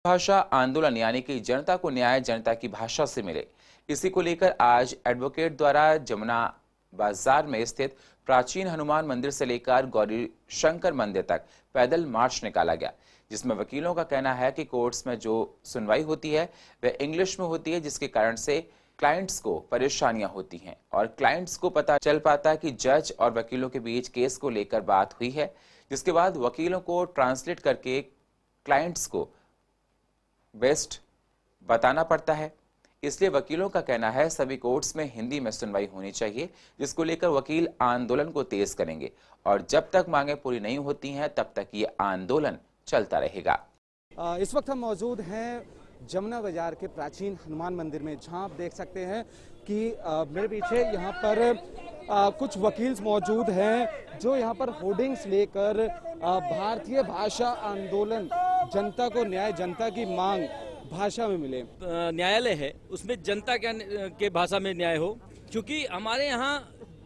भाषा आंदोलन यानी कि जनता को न्याय जनता की भाषा से मिले, इसी को लेकर आज एडवोकेट द्वारा जमुना बाजार में स्थित प्राचीन हनुमान मंदिर से लेकर गौरी शंकर मंदिर तक पैदल मार्च निकाला गया, जिसमें वकीलों का कहना है कि कोर्ट्स में जो सुनवाई होती है वह इंग्लिश में होती है, जिसके कारण से क्लाइंट्स को परेशानियां होती हैं और क्लाइंट्स को पता चल पाता है कि जज और वकीलों के बीच केस को लेकर बात हुई है, जिसके बाद वकीलों को ट्रांसलेट करके क्लाइंट्स को बेस्ट बताना पड़ता है। इसलिए वकीलों का कहना है सभी कोर्ट्स में हिंदी में सुनवाई होनी चाहिए, जिसको लेकर वकील आंदोलन को तेज करेंगे और जब तक मांगे पूरी नहीं होती हैं तब तक ये आंदोलन चलता रहेगा। इस वक्त हम मौजूद हैं जमुना बाजार के प्राचीन हनुमान मंदिर में, जहां आप देख सकते हैं कि मेरे पीछे यहाँ पर कुछ वकील मौजूद हैं जो यहाँ पर होर्डिंग्स लेकर भारतीय भाषा आंदोलन, जनता को न्याय जनता की मांग भाषा में मिले। न्यायालय है उसमें जनता के भाषा में न्याय हो, क्योंकि हमारे यहाँ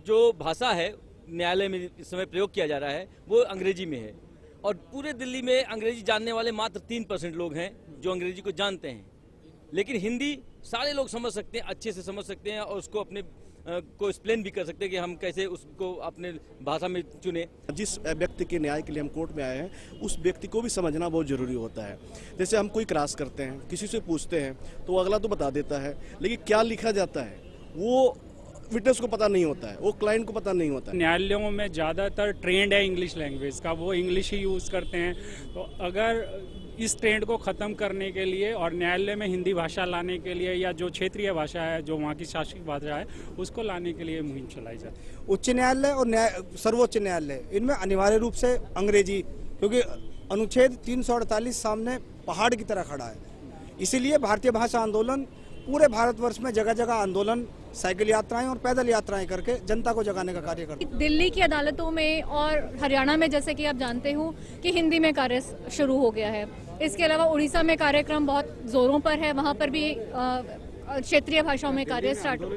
जो भाषा है न्यायालय में इस समय प्रयोग किया जा रहा है वो अंग्रेजी में है और पूरे दिल्ली में अंग्रेजी जानने वाले मात्र 3% लोग हैं जो अंग्रेजी को जानते हैं, लेकिन हिंदी सारे लोग समझ सकते हैं, अच्छे से समझ सकते हैं और उसको अपने को एक्सप्लेन भी कर सकते हैं कि हम कैसे उसको अपने भाषा में चुने। जिस व्यक्ति के न्याय के लिए हम कोर्ट में आए हैं उस व्यक्ति को भी समझना बहुत जरूरी होता है। जैसे हम कोई क्रॉस करते हैं, किसी से पूछते हैं तो अगला तो बता देता है, लेकिन क्या लिखा जाता है वो विटनेस को पता नहीं होता है, वो क्लाइंट को पता नहीं होता है। न्यायालयों में ज़्यादातर ट्रेंड है इंग्लिश लैंग्वेज का, वो इंग्लिश ही यूज़ करते हैं। तो अगर इस ट्रेंड को ख़त्म करने के लिए और न्यायालय में हिंदी भाषा लाने के लिए या जो क्षेत्रीय भाषा है, जो वहाँ की शासकीय भाषा है, उसको लाने के लिए मुहिम चलाई जाए। उच्च न्यायालय और सर्वोच्च न्यायालय इनमें अनिवार्य रूप से अंग्रेजी, क्योंकि अनुच्छेद 348 सामने पहाड़ की तरह खड़ा है। इसीलिए भारतीय भाषा आंदोलन पूरे भारतवर्ष में जगह जगह आंदोलन, साइकिल यात्राएं और पैदल यात्राएं करके जनता को जगाने का कार्य करते हैं। दिल्ली की अदालतों में और हरियाणा में जैसे कि आप जानते हो कि हिंदी में कार्य शुरू हो गया है। इसके अलावा उड़ीसा में कार्यक्रम बहुत जोरों पर है, वहां पर भी क्षेत्रीय भाषाओं में कार्य स्टार्ट हो।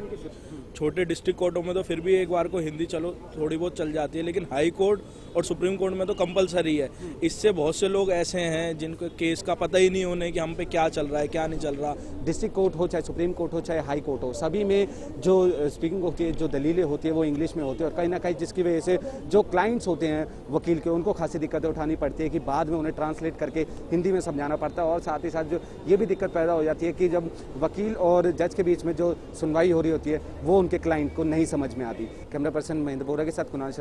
छोटे डिस्ट्रिक्ट कोर्टों में तो फिर भी एक बार को हिंदी चलो थोड़ी बहुत चल जाती है, लेकिन हाई कोर्ट और सुप्रीम कोर्ट में तो कंपलसरी है। इससे बहुत से लोग ऐसे हैं जिनको केस का पता ही नहीं होने कि हम पे क्या चल रहा है क्या नहीं चल रहा। डिस्ट्रिक्ट कोर्ट हो, चाहे सुप्रीम कोर्ट हो, चाहे हाई कोर्ट हो, सभी में जो स्पीकिंग होती है, जो दलीलें होती है वो इंग्लिश में होती है और कहीं ना कहीं जिसकी वजह से जो क्लाइंट्स होते हैं वकील के, उनको खासी दिक्कतें उठानी पड़ती है कि बाद में उन्हें ट्रांसलेट करके हिंदी में समझाना पड़ता है। और साथ ही साथ जो ये भी दिक्कत पैदा हो जाती है कि जब वकील और जज के बीच में जो सुनवाई हो रही होती है वो उनके क्लाइंट को नहीं समझ में आती। कैमरा पर्सन महेंद्र बोरा के साथ कुणाल।